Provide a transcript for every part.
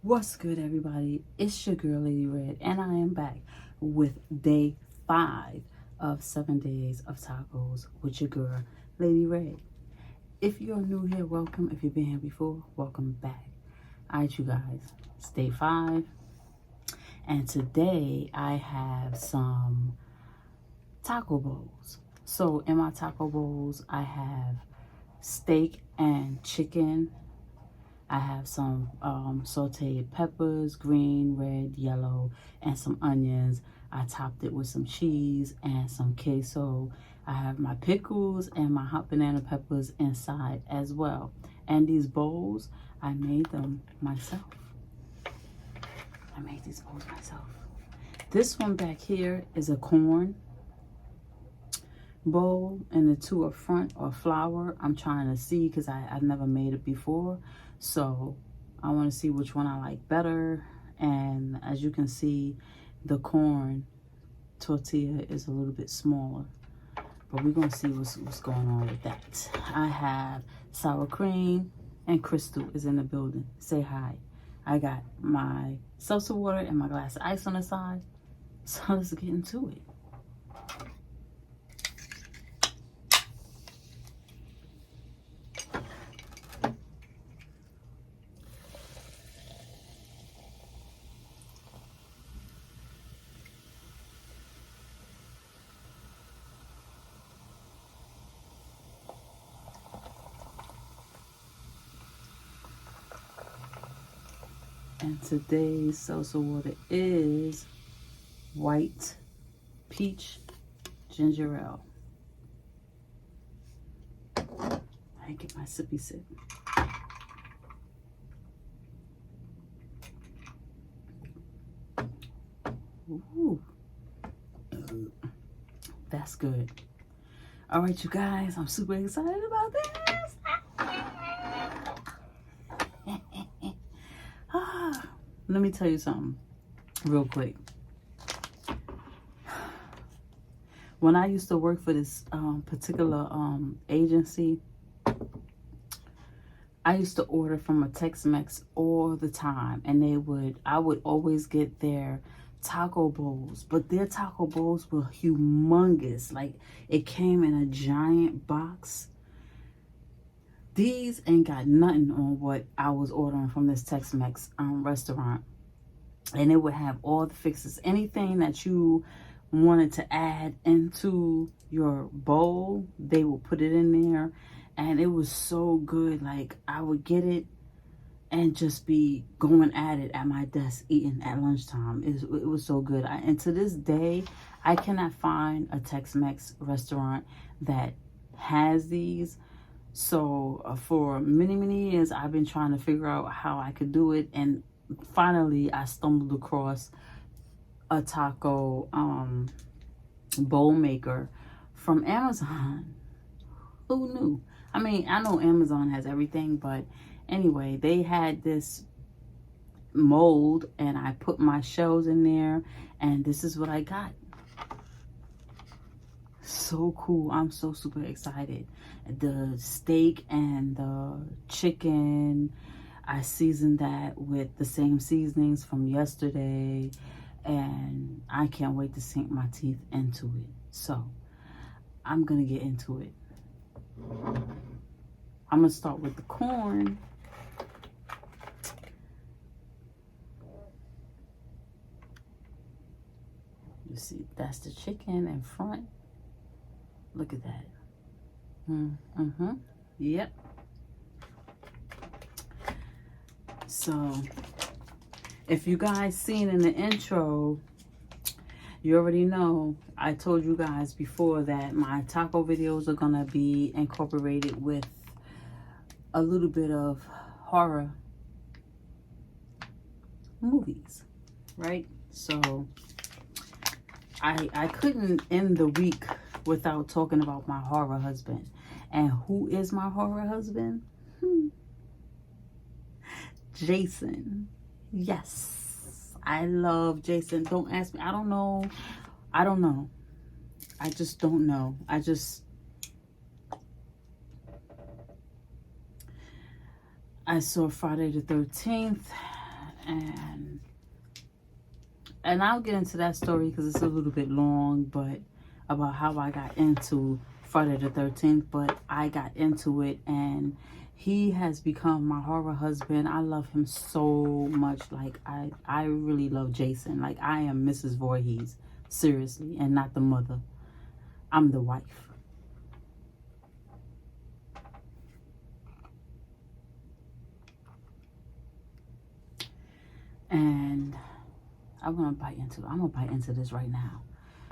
What's good, everybody? It's your girl, Lady Red, and I am back with day 5 of 7 days of tacos with your girl, Lady Red. If you're new here, welcome. If you've been here before, welcome back. All right, you guys, it's day 5, and today I have some taco bowls. So in my taco bowls, I have steak and chicken. I have some sauteed peppers, green, red, yellow, and some onions. I topped it with some cheese and some queso. I have my pickles and my hot banana peppers inside as well. And these bowls, I made them myself. I made these bowls myself. This one back here is a corn bowl, and the two up front are flour. I'm trying to see because I've never made it before, so I want to see which one I like better. And as you can see, the corn tortilla is a little bit smaller, but we're gonna see what's going on with that. I have sour cream, and Crystal is in the building. Say hi. I got my seltzer water and my glass of ice on the side, so let's get into it. And today's salsa water is white peach ginger ale. I get my sippy sip. Ooh, that's good. All right, you guys, I'm super excited about this. Let me tell you something real quick. When I used to work for this particular agency, I used to order from a Tex-Mex all the time, and I would always get their taco bowls, but their taco bowls were humongous. Like, it came in a giant box. These ain't got nothing on what I was ordering from this Tex-Mex restaurant. And it would have all the fixes. Anything that you wanted to add into your bowl, they will put it in there. And it was so good. Like, I would get it and just be going at it at my desk eating at lunchtime. It was so good. And to this day, I cannot find a Tex-Mex restaurant that has these. So for many years, I've been trying to figure out how I could do it. And finally, I stumbled across a taco bowl maker from Amazon. Who knew? I mean, I know Amazon has everything, but anyway, they had this mold, and I put my shells in there, and this is what I got. So cool. I'm so super excited. The steak and the chicken, I seasoned that with the same seasonings from yesterday, and I can't wait to sink my teeth into it. So I'm gonna get into it. I'm gonna start with the corn. You see, that's the chicken in front. Look at that. Yep. So, if you guys seen in the intro, you already know I told you guys before that my taco videos are gonna be incorporated with a little bit of horror movies, right? So I couldn't end the week without talking about my horror husband. And who is my horror husband? Jason. Yes, I love Jason. Don't ask me. I don't know. I just don't know. I saw Friday the 13th, and And I'll get into that story because it's a little bit long, but about how I got into Friday the 13th. But I got into it, and he has become my horror husband. I love him so much. Like, I really love Jason. Like, I am Mrs. Voorhees, seriously, and not the mother. I'm the wife. And I'm gonna bite into this right now.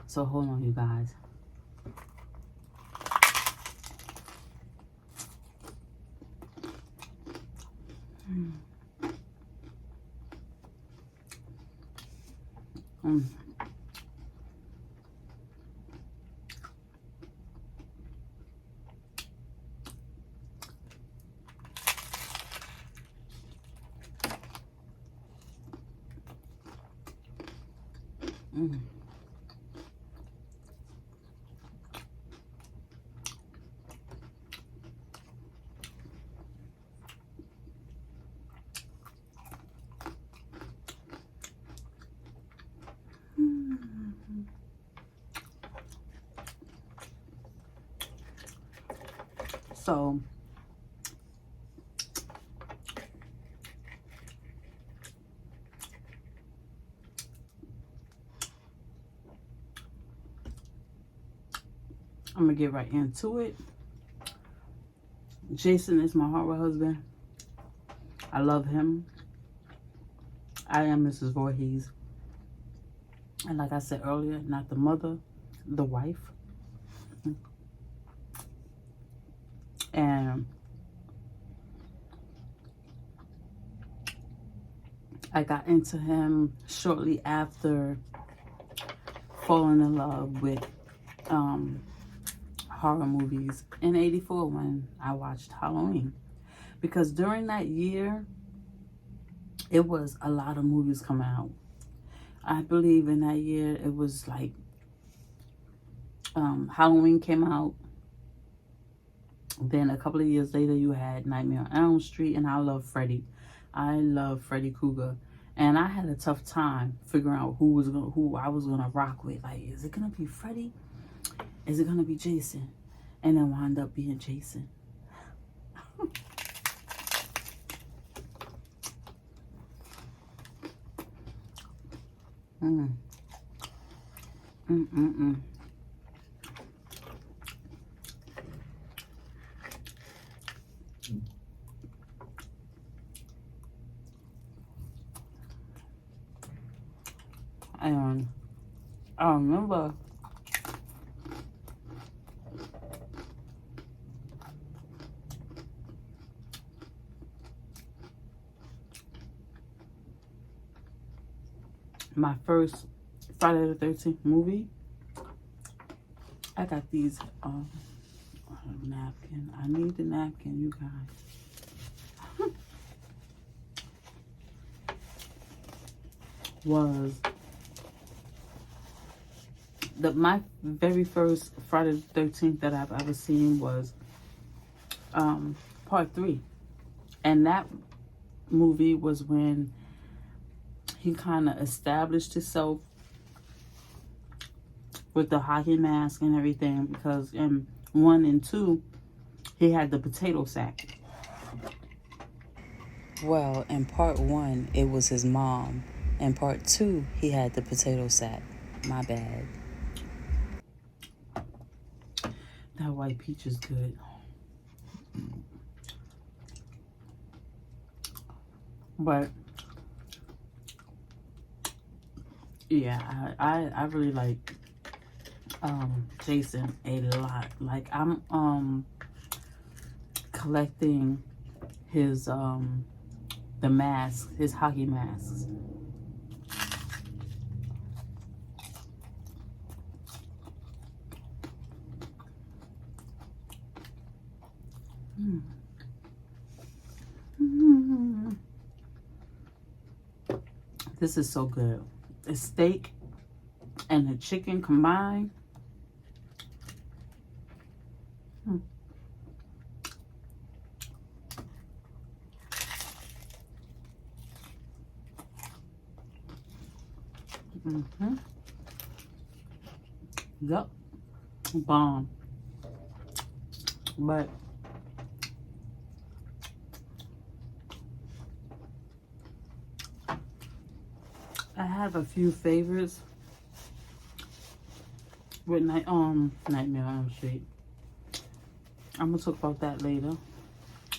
So hold on, you guys. Mm. Mm. Mm. So I'm gonna get right into it. Jason is my horror husband. I love him. I am Mrs. Voorhees. And like I said earlier, not the mother, the wife. And I got into him shortly after falling in love with horror movies in '84 when I watched Halloween. Because during that year, it was a lot of movies coming out. I believe in that year, it was like Halloween came out. Then a couple of years later, you had Nightmare on Elm Street, and I love Freddy. I love Freddy Krueger. And I had a tough time figuring out who I was gonna rock with. Like, is it gonna be Freddy? Is it gonna be Jason? And then wound up being Jason. mm. Mm-mm-mm. And I remember my first Friday the 13th movie. I got these napkin. I need the napkin, you guys. Was my very first Friday the 13th that I've ever seen was part 3. And that movie was when he kind of established himself with the hockey mask and everything, because in 1 and 2 he had the potato sack. Well, in part 1 it was his mom. In part 2 he had the potato sack. My bad. That white peach is good. But yeah, I really like Jason a lot. Like, I'm collecting his the masks, his hockey masks. This is so good. The steak and the chicken combined. Yep. Bomb. But I have a few favorites with Nightmare on Elm Street. I'm gonna talk about that later.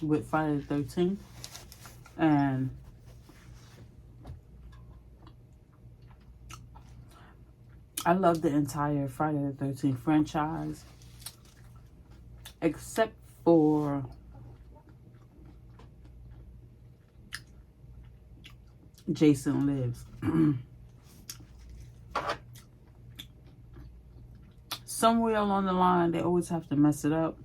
With Friday the 13th, and I love the entire Friday the 13th franchise, except for Jason Lives. Somewhere along the line, they always have to mess it up.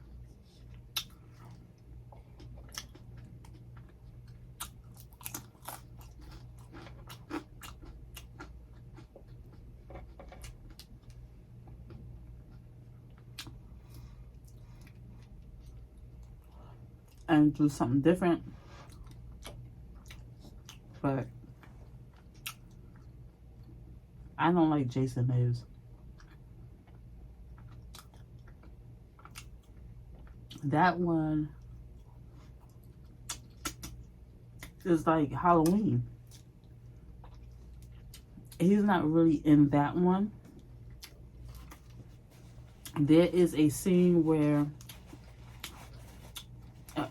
And do something different. But I don't like Jason Lives. That one is like Halloween. He's not really in that one. There is a scene where,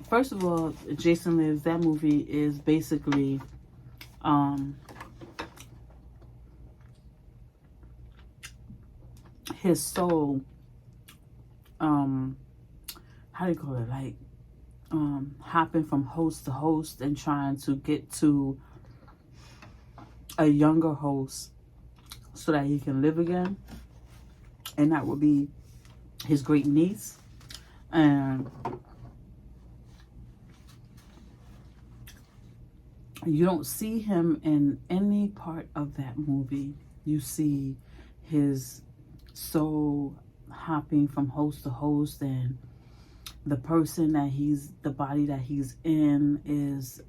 first of all, Jason Lives, that movie is basically his soul, how do you call it, like hopping from host to host and trying to get to a younger host so that he can live again. And that would be his great niece. And you don't see him in any part of that movie. You see his soul hopping from host to host, and the person that the body that he's in is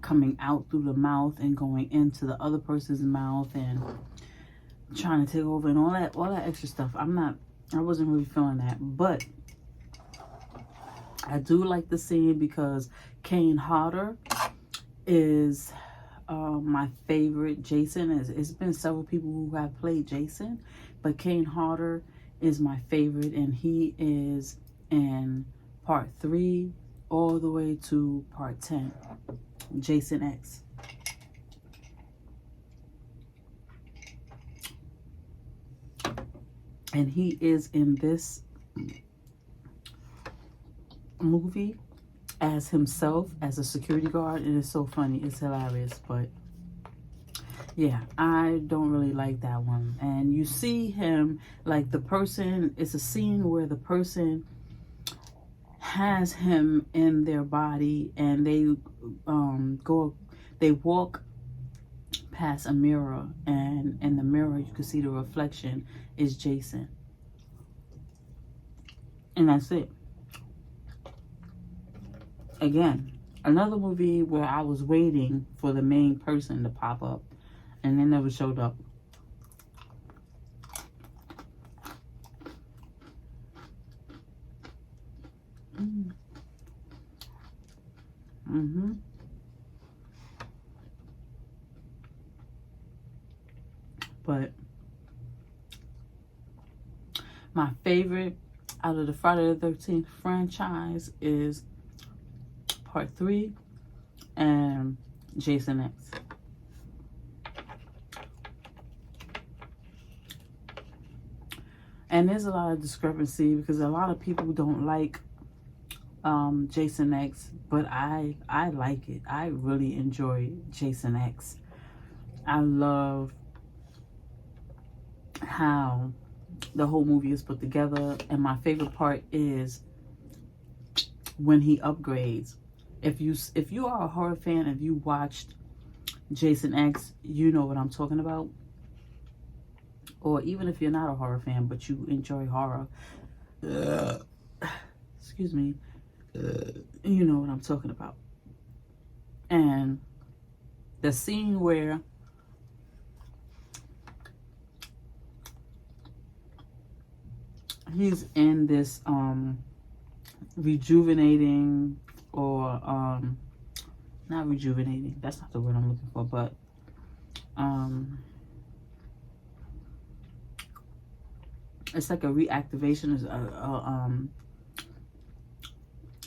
coming out through the mouth and going into the other person's mouth and trying to take over and all that extra stuff. I wasn't really feeling that, but I do like the scene because Kane Hodder is my favorite Jason. It's been several people who have played Jason, but Kane Hodder is my favorite, and he is in part 3 all the way to part 10, Jason X. And he is in this movie as himself, as a security guard. And it's so funny. It's hilarious. But yeah, I don't really like that one. And you see him, like the person, it's a scene where the person has him in their body, and they walk past a mirror, and in the mirror you can see the reflection is Jason. And that's it. Again, another movie where I was waiting for the main person to pop up, and they never showed up. But my favorite out of the Friday the 13th franchise is part 3 and Jason X. And there's a lot of discrepancy because a lot of people don't like Jason X, but I like it. I really enjoy Jason X. I love how the whole movie is put together, and my favorite part is when he upgrades. If you are a horror fan, if you watched Jason X, you know what I'm talking about. Or even if you're not a horror fan but you enjoy horror, excuse me, you know what I'm talking about. And the scene where he's in this rejuvenating, or not rejuvenating, that's not the word I'm looking for, but it's like a reactivation, is a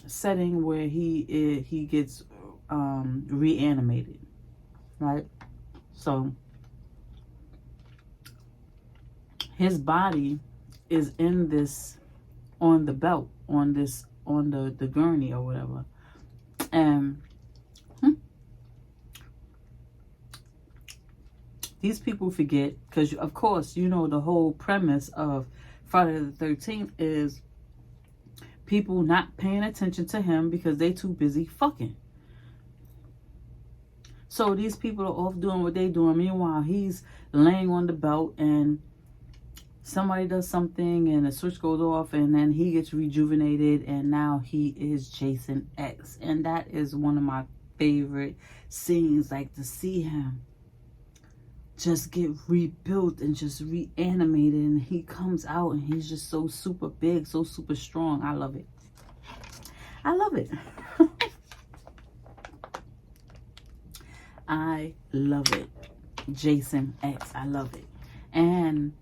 setting where he gets reanimated, right? So his body is in this, on the belt, on the gurney or whatever, and these people forget, because of course you know the whole premise of Friday the 13th is people not paying attention to him because they too busy fucking. So these people are off doing what they doing. Meanwhile, he's laying on the belt, and somebody does something and the switch goes off, and then he gets rejuvenated, and now he is Jason X. And that is one of my favorite scenes, like to see him just get rebuilt and just reanimated, and he comes out and he's just so super big, so super strong. I love it. I love it. I love it. Jason X, I love it. And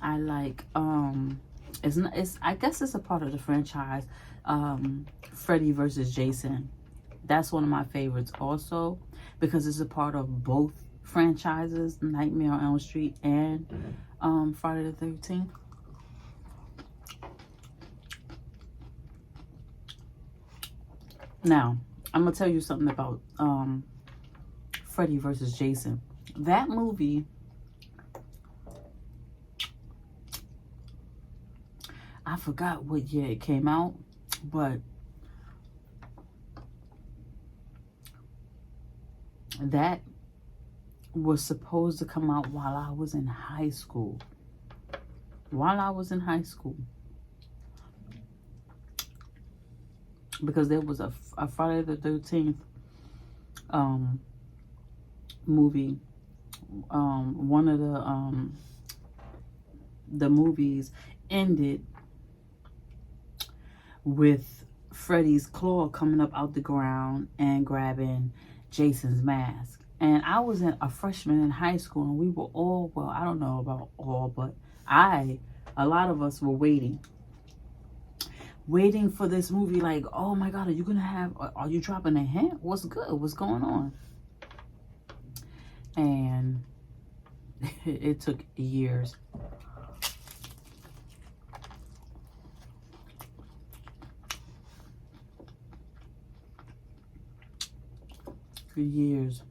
I like I guess it's a part of the franchise, Freddy versus Jason. That's one of my favorites also, because it's a part of both franchises, Nightmare on Elm Street and Friday the 13th. Now, I'm gonna tell you something about Freddy versus Jason. That movie, I forgot what year it came out, but that was supposed to come out while I was in high school. Because there was a Friday the 13th movie. One of the movies ended with Freddy's claw coming up out the ground and grabbing Jason's mask. And I was a freshman in high school, and we were all, well, I don't know about all, but a lot of us were waiting for this movie, like, oh my God, are you dropping a hint? What's good? What's going on? And it took years. For years.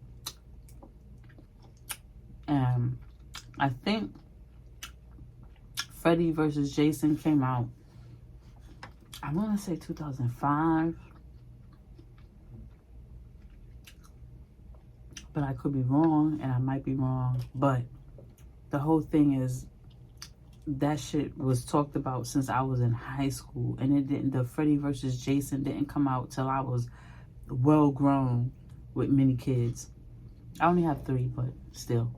I think Freddy versus Jason came out, I want to say 2005, but I could be wrong, and I might be wrong. But the whole thing is, that shit was talked about since I was in high school, and the Freddy versus Jason didn't come out till I was well grown with many kids. I only have 3, but still.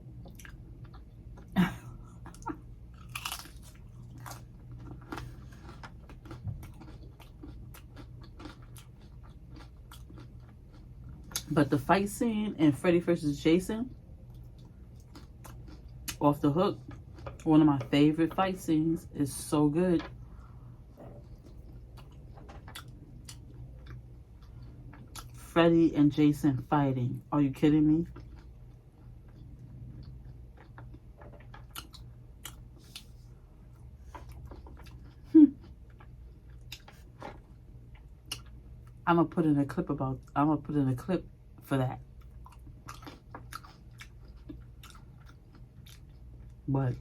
But the fight scene in Freddy vs. Jason, off the hook, one of my favorite fight scenes. Is so good. Freddy and Jason fighting. Are you kidding me? I'm gonna put in a clip for that. But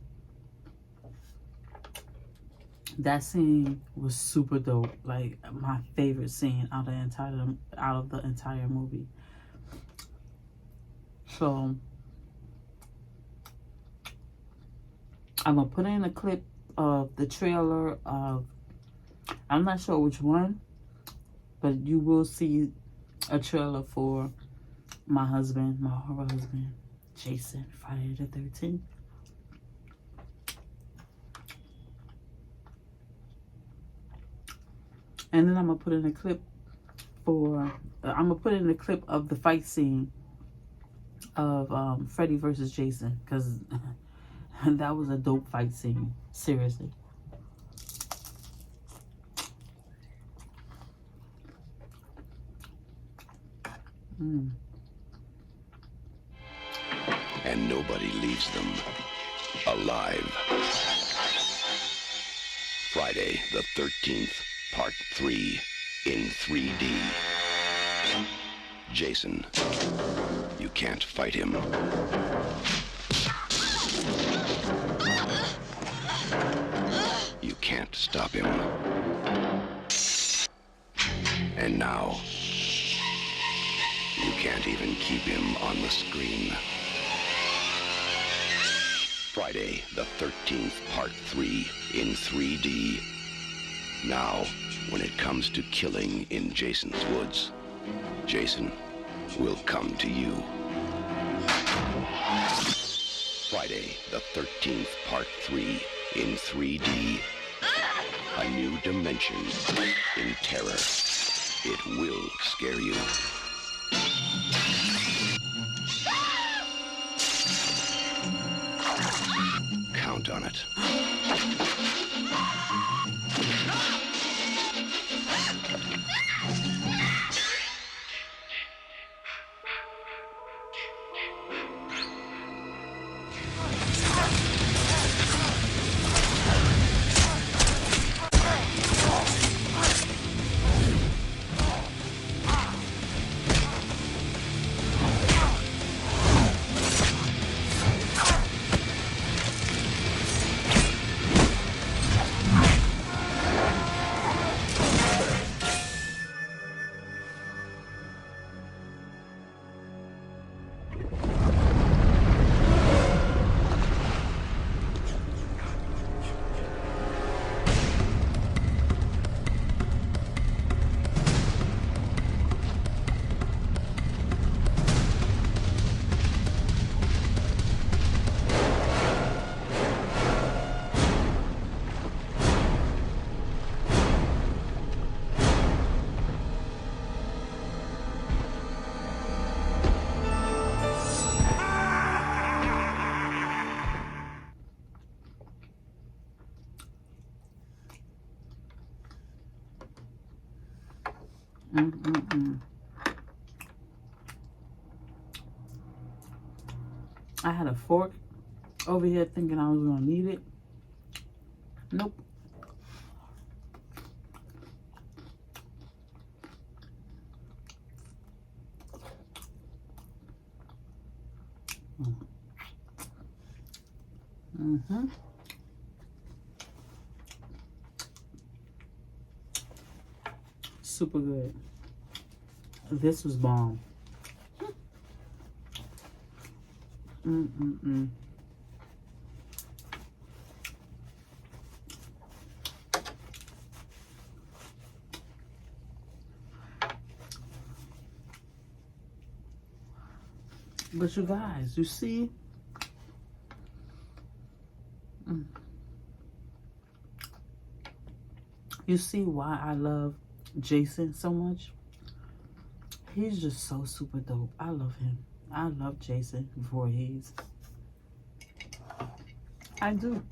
that scene was super dope. Like, my favorite scene out of the entire movie. So I'm gonna put in a clip of the trailer of, I'm not sure which one, but you will see a trailer for my horror husband, Jason, Friday the 13th. And then I'm gonna put in a clip for I'm gonna put in a clip of the fight scene of Freddy versus Jason, because that was a dope fight scene. Seriously. And nobody leaves them alive. Friday the 13th, Part 3, in 3D. Jason, you can't fight him. You can't stop him. And now, you can't even keep him on the screen. Friday the 13th, Part 3, in 3D. Now, when it comes to killing in Jason's woods, Jason will come to you. Friday the 13th, Part 3, in 3D. A new dimension in terror. It will scare you. Count on it. I had a fork over here thinking I was gonna need it. Nope. Super good. This was bomb. But you guys, you see, you see why I love Jason so much? He's just so super dope. I love him. I love Jason Voorhees. I do.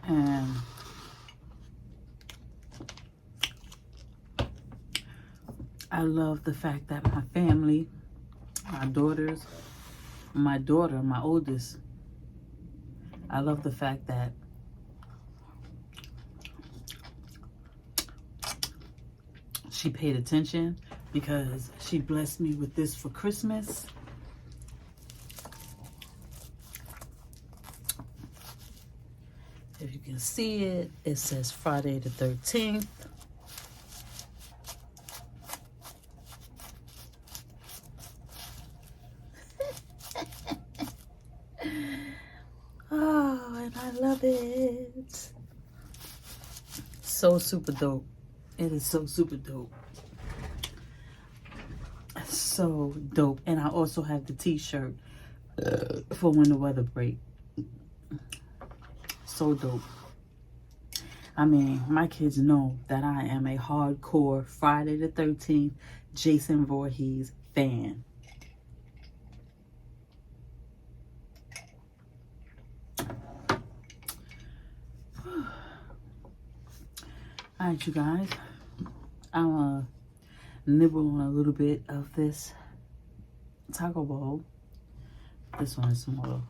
And I love the fact that my family, my daughters, my daughter, my oldest, I love the fact that she paid attention, because she blessed me with this for Christmas. If you can see it, it says Friday the 13th. Oh, and I love it. So super dope. It is so super dope. so dope. And I also have the t-shirt for when the weather break. So dope. I mean, my kids know that I am a hardcore Friday the 13th Jason Voorhees fan. Alright, you guys. I'm going to nibble on a little bit of this taco bowl. This one is smaller.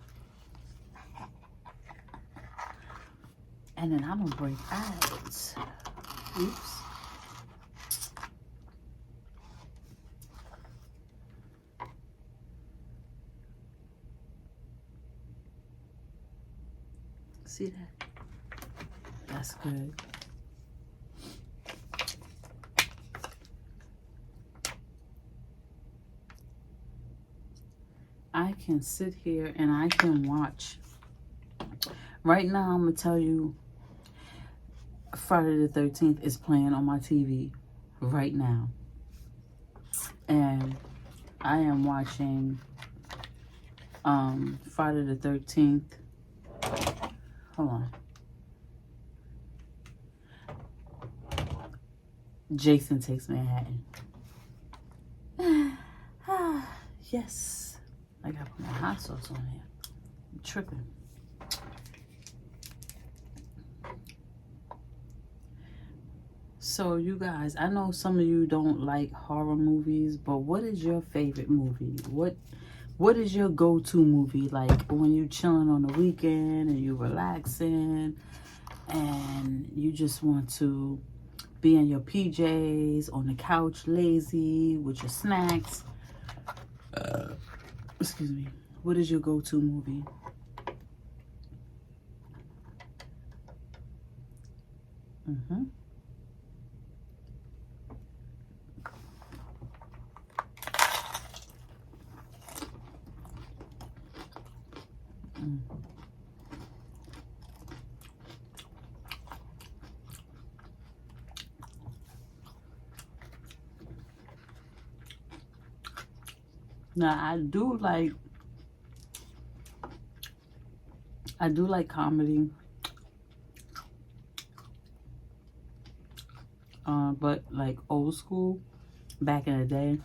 And then I'm going to break out. Oops. See that? That's good. I can sit here and I can watch. Right now, I'm going to tell you, Friday the 13th is playing on my TV right now. And I am watching Friday the 13th. Hold on. Jason Takes Manhattan. Yes. I gotta put my hot sauce on here. I'm tripping. So you guys, I know some of you don't like horror movies, but what is your favorite movie? What is your go-to movie? Like when you chilling on the weekend and you relaxing and you just want to be in your PJs on the couch lazy with your snacks. Excuse me. What is your go-to movie? Mm-hmm. Now I do like comedy, but like old school, back in the day.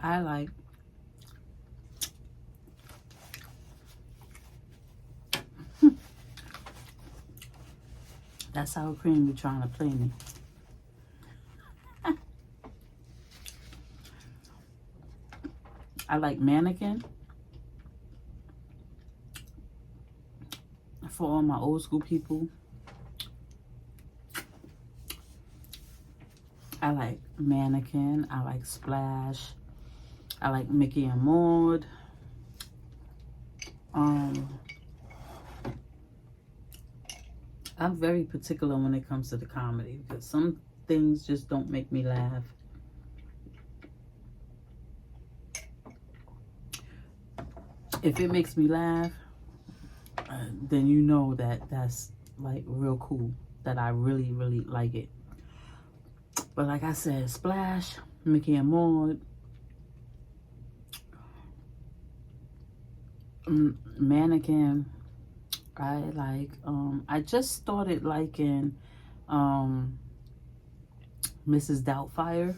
I like that sour cream be trying to play me. I like Mannequin. For all my old school people. I like Mannequin. I like Splash. I like Mickey and Maude. I'm very particular when it comes to the comedy because some things just don't make me laugh. If it makes me laugh, then you know that that's like real cool, that I really, really like it. But like I said, Splash, Mickey and Maude, Mannequin, I like. I just started liking Mrs. Doubtfire.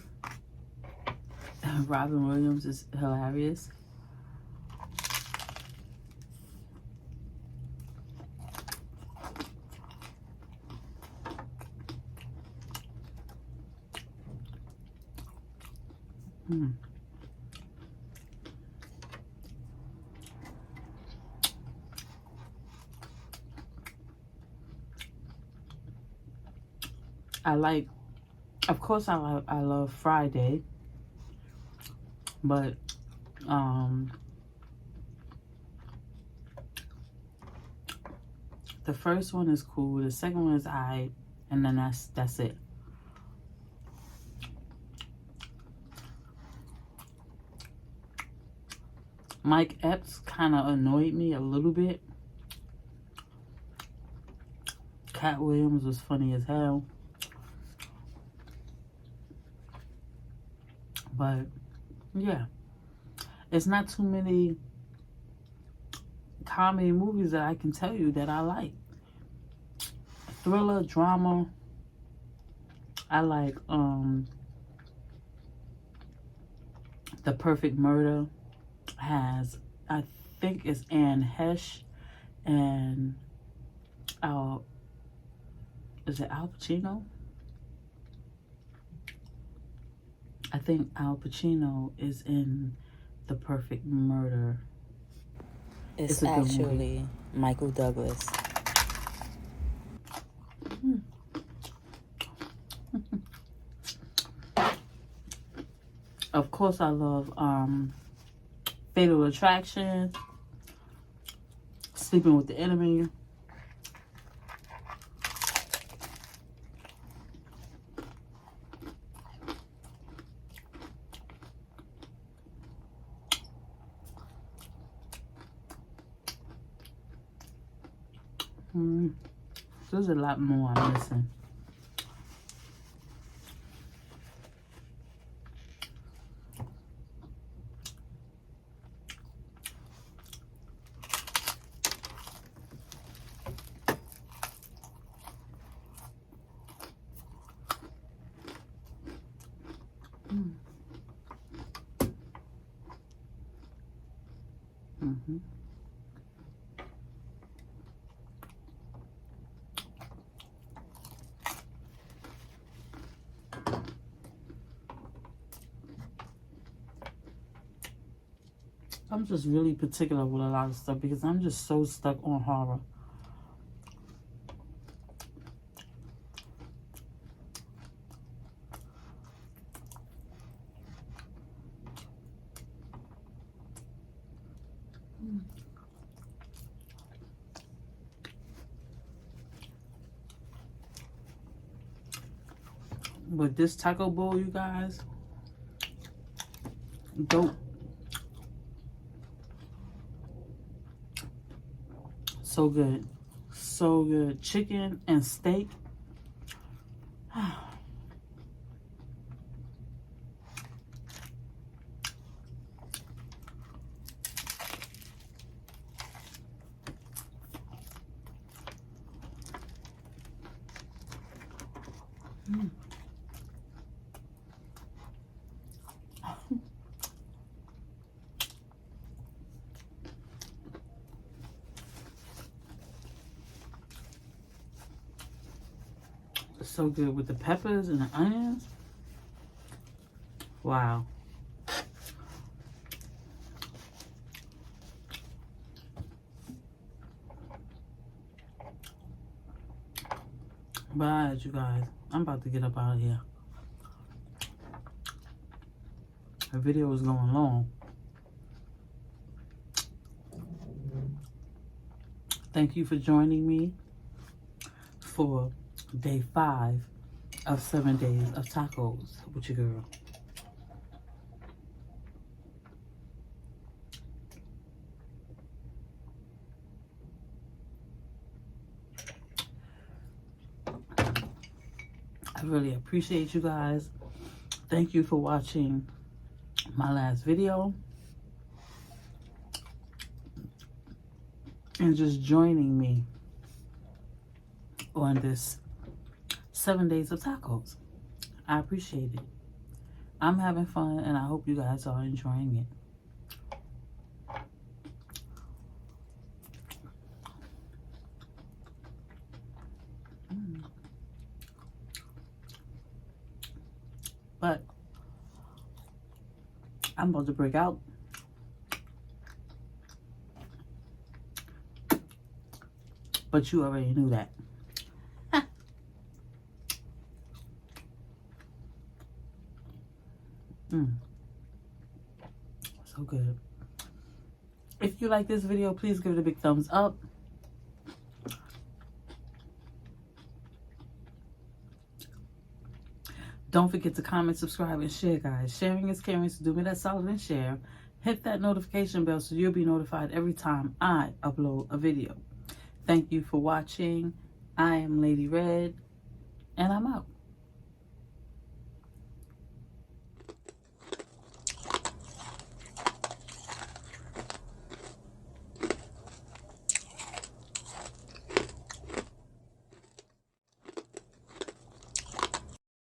Robin Williams is hilarious. I like, of course, I love Friday, but the first one is cool. The second one is and then that's it. Mike Epps kind of annoyed me a little bit. Cat Williams was funny as hell. But, yeah. It's not too many comedy movies that I can tell you that I like. Thriller, drama. I like The Perfect Murder. Has, I think it's Anne Hesh and is it Al Pacino? I think Al Pacino is in The Perfect Murder. It's actually Michael Douglas. Of course, I love Fatal Attraction, Sleeping with the Enemy. There's a lot more I'm missing. I'm just really particular with a lot of stuff because I'm just so stuck on horror. But this taco bowl, you guys, dope. So good. So good. Chicken and steak. So good with the peppers and the onions. Wow. But alright, you guys, I'm about to get up out of here. The video is going long. Thank you for joining me for day 5 of 7 days of tacos with your girl. I really appreciate you guys. Thank you for watching my last video and just joining me on this 7 days of tacos. I appreciate it. I'm having fun and I hope you guys are enjoying it. But I'm about to break out. But you already knew that. So good. If you like this video, please give it a big thumbs up. Don't forget to comment, subscribe, and share, guys. Sharing is caring, so do me that solid and share. hit that notification bell so you'll be notified every time I upload a video. Thank you for watching. I am Lady Red, and I'm out.